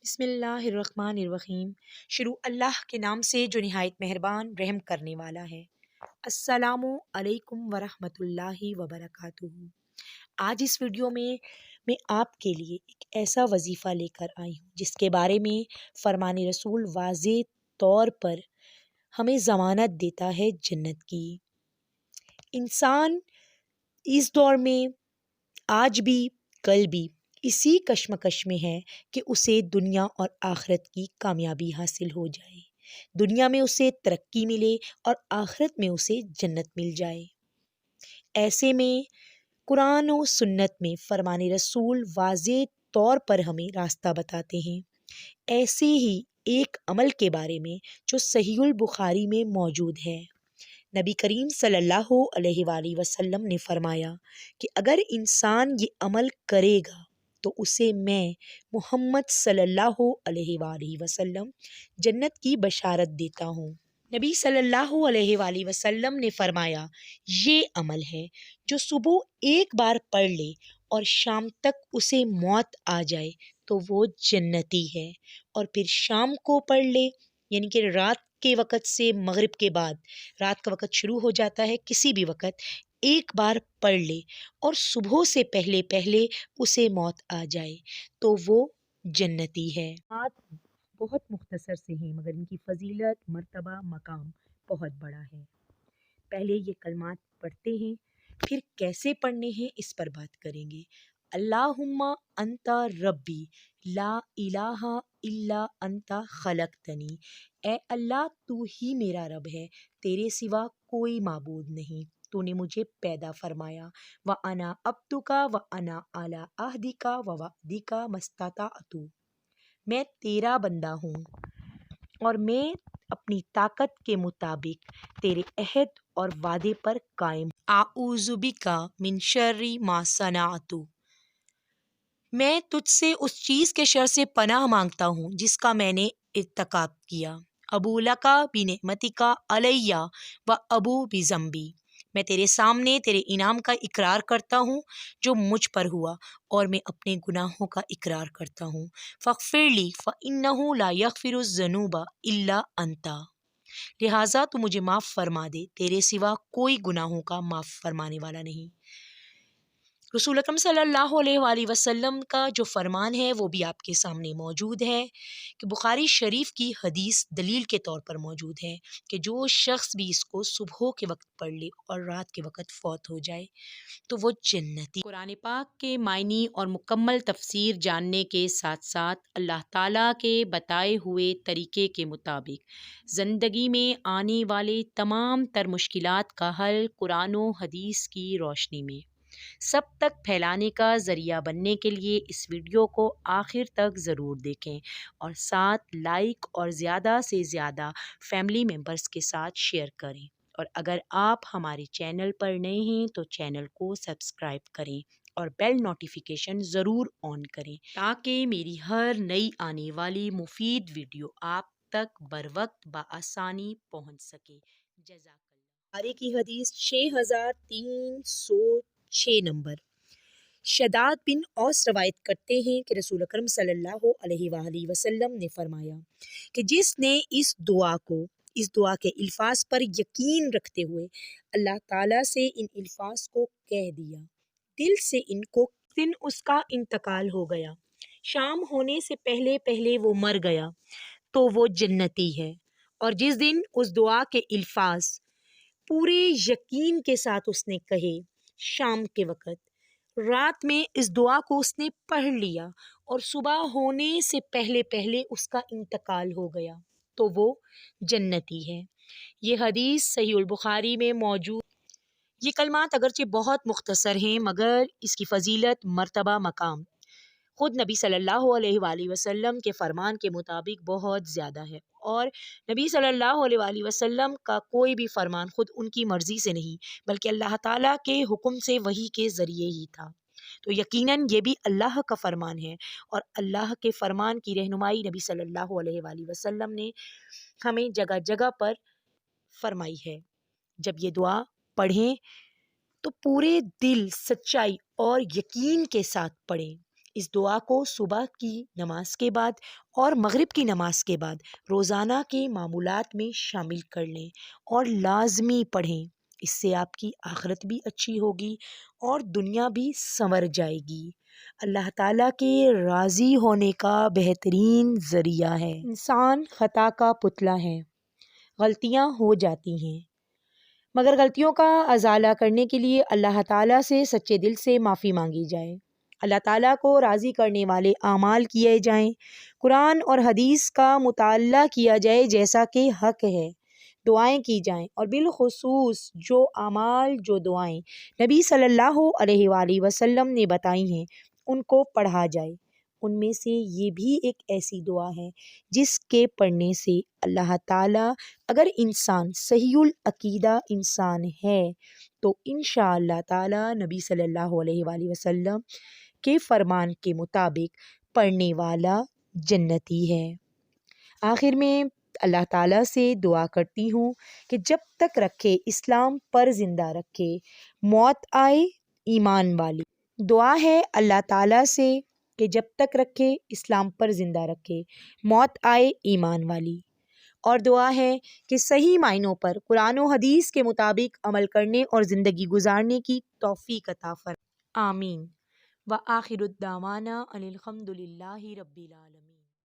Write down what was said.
بسم اللہ الرحمن الرحیم۔ شروع اللہ کے نام سے جو نہایت مہربان رحم کرنے والا ہے۔ السلام علیکم ورحمۃ اللہ وبرکاتہ۔ آج اس ویڈیو میں آپ کے لیے ایک ایسا وظیفہ لے کر آئی ہوں جس کے بارے میں فرمان رسول واضح طور پر ہمیں ضمانت دیتا ہے جنت کی۔ انسان اس دور میں آج بھی کل بھی اسی کشمکش میں ہے کہ اسے دنیا اور آخرت کی کامیابی حاصل ہو جائے، دنیا میں اسے ترقی ملے اور آخرت میں اسے جنت مل جائے۔ ایسے میں قرآن و سنت میں فرمان رسول واضح طور پر ہمیں راستہ بتاتے ہیں۔ ایسے ہی ایک عمل کے بارے میں جو صحیح البخاری میں موجود ہے، نبی کریم صلی اللہ علیہ وآلہ وسلم نے فرمایا کہ اگر انسان یہ عمل کرے گا تو اسے میں محمد صلی اللہ علیہ وآلہ وسلم جنت کی بشارت دیتا ہوں۔ نبی صلی اللہ علیہ وآلہ وسلم نے فرمایا، یہ عمل ہے جو صبح ایک بار پڑھ لے اور شام تک اسے موت آ جائے تو وہ جنتی ہے، اور پھر شام کو پڑھ لے، یعنی کہ رات کے وقت سے مغرب کے بعد، رات کا وقت شروع ہو جاتا ہے کسی بھی وقت، ایک بار پڑھ لے اور صبح سے پہلے پہلے اسے موت آ جائے تو وہ جنتی ہے۔ بات بہت مختصر سے ہیں مگر ان کی فضیلت، مرتبہ، مقام بہت بڑا ہے۔ پہلے یہ کلمات پڑھتے ہیں، پھر کیسے پڑھنے ہیں اس پر بات کریں گے۔ اللہم انت ربی لا الہ الا انت خلقتنی، اے اللہ تو ہی میرا رب ہے، تیرے سوا کوئی معبود نہیں، تو نے مجھے پیدا فرمایا۔ وَأَنَا عَبْدُكَ وَأَنَا عَلَىٰ عَهْدِكَ وَوَعْدِكَ مَا اسْتَطَعْتُ، میں تیرا بندہ ہوں اور میں اپنی طاقت کے مطابق تیرے عہد اور وعدے پر قائم ہوں۔ اعوذ بک من شر ما صنعت، میں تجھ سے اس چیز کے شر سے پناہ مانگتا ہوں جس کا میں نے ارتکاب کیا۔ ابو لک بنعمتک علیہ و ابو بذنبی، میں تیرے سامنے تیرے انعام کا اقرار کرتا ہوں جو مجھ پر ہوا، اور میں اپنے گناہوں کا اقرار کرتا ہوں۔ فاغفر لی فإنہ لا یغفر الذنوب الا انت، لہٰذا تو مجھے معاف فرما دے، تیرے سوا کوئی گناہوں کا معاف فرمانے والا نہیں۔ رسول اکرم صلی اللہ علیہ وآلہ وسلم کا جو فرمان ہے وہ بھی آپ کے سامنے موجود ہے کہ بخاری شریف کی حدیث دلیل کے طور پر موجود ہے کہ جو شخص بھی اس کو صبح کے وقت پڑھ لے اور رات کے وقت فوت ہو جائے تو وہ جنتی۔ قرآن پاک کے معنی اور مکمل تفسیر جاننے کے ساتھ ساتھ اللہ تعالیٰ کے بتائے ہوئے طریقے کے مطابق زندگی میں آنے والے تمام تر مشکلات کا حل قرآن و حدیث کی روشنی میں سب تک پھیلانے کا ذریعہ بننے کے لیے اس ویڈیو کو آخر تک ضرور دیکھیں اور ساتھ لائک اور زیادہ سے زیادہ فیملی ممبرز کے ساتھ شیئر کریں، اور اگر آپ ہمارے چینل پر نئے ہیں تو چینل کو سبسکرائب کریں اور بیل نوٹیفیکیشن ضرور آن کریں تاکہ میری ہر نئی آنے والی مفید ویڈیو آپ تک بروقت بآسانی پہنچ سکے۔ جزاک اللہ۔ بخاری کی حدیث 6306 نمبر۔ شداد بن اوس روایت کرتے ہیں کہ رسول اکرم صلی اللہ علیہ وآلہ وسلم نے فرمایا کہ جس نے اس دعا کے الفاظ پر یقین رکھتے ہوئے اللہ تعالیٰ سے ان الفاظ کو کہہ دیا، دل سے ان کو، دن اس کا انتقال ہو گیا، شام ہونے سے پہلے پہلے وہ مر گیا تو وہ جنتی ہے۔ اور جس دن اس دعا کے الفاظ پورے یقین کے ساتھ اس نے کہے، شام کے وقت، رات میں اس دعا کو اس نے پڑھ لیا اور صبح ہونے سے پہلے پہلے اس کا انتقال ہو گیا تو وہ جنتی ہے۔ یہ حدیث صحیح البخاری میں موجود۔ یہ کلمات اگرچہ بہت مختصر ہیں مگر اس کی فضیلت، مرتبہ، مقام خود نبی صلی اللہ علیہ وآلہ وسلم کے فرمان کے مطابق بہت زیادہ ہے، اور نبی صلی اللہ علیہ وآلہ وسلم کا کوئی بھی فرمان خود ان کی مرضی سے نہیں بلکہ اللہ تعالیٰ کے حکم سے، وحی کے ذریعے ہی تھا، تو یقیناً یہ بھی اللہ کا فرمان ہے، اور اللہ کے فرمان کی رہنمائی نبی صلی اللہ علیہ وآلہ وسلم نے ہمیں جگہ جگہ پر فرمائی ہے۔ جب یہ دعا پڑھیں تو پورے دل، سچائی اور یقین کے ساتھ پڑھیں اس دعا کو صبح کی نماز کے بعد اور مغرب کی نماز کے بعد روزانہ کے معمولات میں شامل کر لیں اور لازمی پڑھیں۔ اس سے آپ کی آخرت بھی اچھی ہوگی اور دنیا بھی سنور جائے گی۔ اللہ تعالیٰ کے راضی ہونے کا بہترین ذریعہ ہے۔ انسان خطا کا پتلا ہے، غلطیاں ہو جاتی ہیں، مگر غلطیوں کا ازالہ کرنے کے لیے اللہ تعالیٰ سے سچے دل سے معافی مانگی جائے، اللہ تعالیٰ کو راضی کرنے والے اعمال کیے جائیں، قرآن اور حدیث کا مطالعہ کیا جائے جیسا کہ حق ہے، دعائیں کی جائیں، اور بالخصوص جو اعمال جو دعائیں نبی صلی اللہ علیہ وآلہ وسلم نے بتائی ہیں ان کو پڑھا جائے۔ ان میں سے یہ بھی ایک ایسی دعا ہے جس کے پڑھنے سے اللہ تعالیٰ، اگر انسان صحیح العقیدہ انسان ہے تو انشاءاللہ تعالیٰ نبی صلی اللہ علیہ وآلہ وسلم کے فرمان کے مطابق پڑھنے والا جنتی ہے۔ آخر میں اللہ تعالیٰ سے دعا کرتی ہوں کہ جب تک رکھے اسلام پر زندہ رکھے، موت آئے ایمان والی۔ دعا ہے اللہ تعالیٰ سے کہ جب تک رکھے اسلام پر زندہ رکھے، موت آئے ایمان والی۔ اور دعا ہے کہ صحیح معنوں پر قرآن و حدیث کے مطابق عمل کرنے اور زندگی گزارنے کی توفیق عطا فرمائے۔ آمین۔ وآخر الدعوانا ان الحمد للہ رب العالمین۔